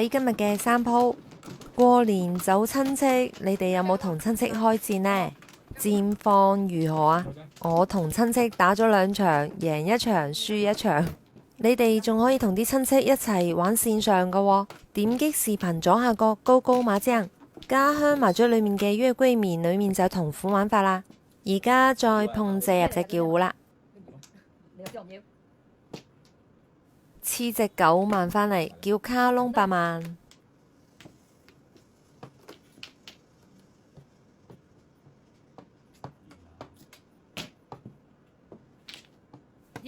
睇今日嘅三鋪，過年走親戚，你哋有冇同親戚開戰呢？戰況如何啊？我同親戚打咗2場，贏一場，輸一場。你哋仲可以同啲親戚一齊玩線上㗎喎，點擊視頻左下角高高麻將，家鄉麻雀裏面嘅月桂面裏面就有同款玩法啦。而家再碰借入隻叫糊啦，黐隻9萬返嚟，叫卡窿8萬。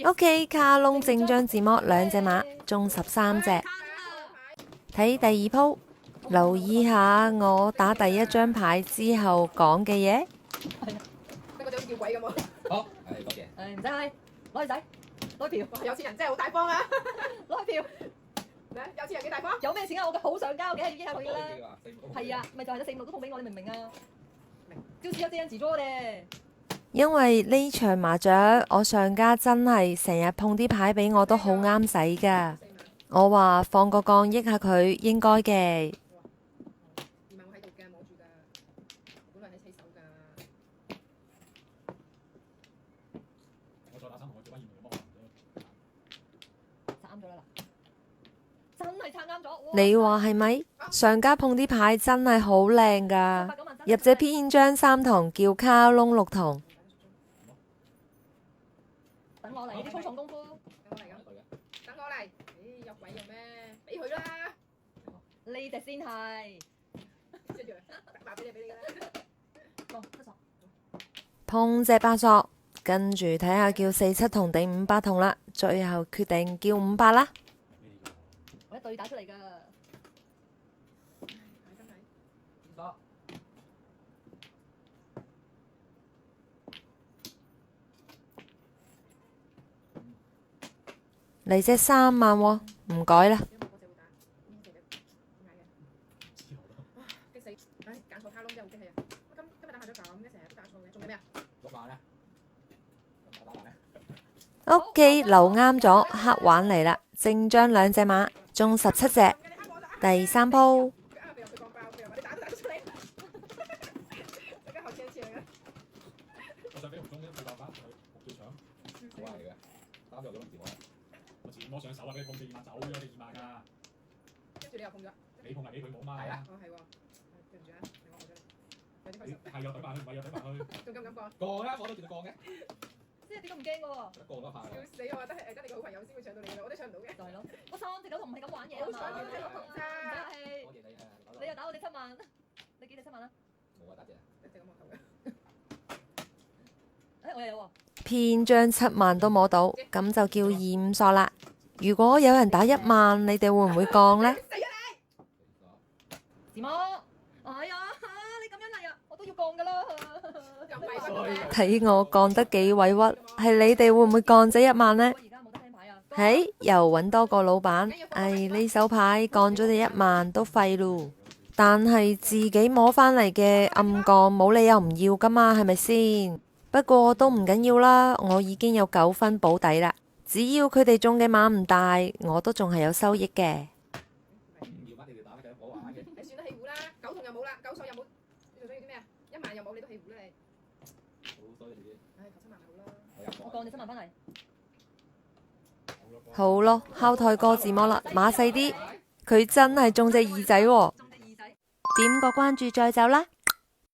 OK， 卡窿正張自摸2隻馬，中13隻。睇第二鋪，留意下我打第一張牌之後講嘅嘢。得嗰種叫鬼咁喎。好，係多謝。唔使嗌，攞去使，攞票。有錢人真係好大方啊！攞去票。咩？有錢人幾大方？有咩錢啊？我嘅好上交嘅，要益下佢㗎啦。係啊，咪就係得4、5、6都送俾我，你明唔明啊？明。就是要這樣子做嘅。因為呢場麻雀，我上家真係成日碰啲牌俾我都好啱使㗎。我話放個槓益下佢應該嘅。2萬我喺度嘅，摸住㗎，本來係起手㗎。我再打3同我做翻2萬啱咗啦嗱，真係撐啱咗。你話係咪？上家碰啲牌真係好靚㗎，入隻篇章3筒叫卡窿6筒。等我嚟啲粗重功夫。等我嚟咁。等我嚟。咦，有鬼用咩？俾佢啦。呢隻先係。一樣，話俾你㗎啦。7索。碰隻8索，跟住睇下叫4、7筒定5、8筒啦，最後決定叫5、8啦。我一對打出嚟㗎。嚟隻3萬喎，唔改啦。激死！唉，揀錯卡窿真係好激氣啊！今日打下咗咁嘅，成日都打錯嘅，仲有咩啊？6萬咧？打完咧？OK， 留啱咗，黑玩嚟啦，正張2隻馬，中17隻。第3鋪。我想俾紅中一200把佢6條搶，好係嘅，打咗自摸。我自摸上手啊，俾你碰2萬走咗你2萬㗎。跟住你又碰咗。你碰係俾佢冇嘛？係啊。哦係喎，對唔住啊，係我錯咗。係有懟埋去，唔係有懟埋去。仲敢唔敢過？過啦，我都見到過嘅。即係點都唔驚㗎喎。過得快。笑死我啊！得你個好朋友先會搶到你㗎，我都搶唔到嘅。就係咯，我3隻9筒唔係咁玩嘢啊嘛。好彩6筒咋。唔使客氣。你又打我哋7萬，你幾隻7萬啊？冇啊，打隻一隻咁摸頭嘅。我又有喎。篇章7萬都摸到，咁就叫2、5索啦。如果有人打1萬，你哋會唔會降呢？死啊你！自摸，哎呀，你咁樣嚟啊，我都要降㗎啦。咁委屈嘅。睇我降得幾委屈，係你哋會唔會降這1萬呢？而家冇得聽牌啊。嘿，又揾多個老闆，呢手牌降咗你1萬都廢咯。但係自己摸返嚟嘅暗降，冇理由唔要㗎嘛，係咪先？不過都唔緊要啦，我已經有9分保底啦。只要佢哋中嘅碼唔大，我都仲係有收益嘅。你算得起糊啦，9筒又冇啦，9索又冇，你仲想要啲咩啊？1萬又冇，你都起糊啦你。好衰你。唉，求7萬咪好啦。我降你7萬返嚟。好咯，敲台歌自摸啦，碼細啲，佢真係中隻2仔喎。點個關注再走啦。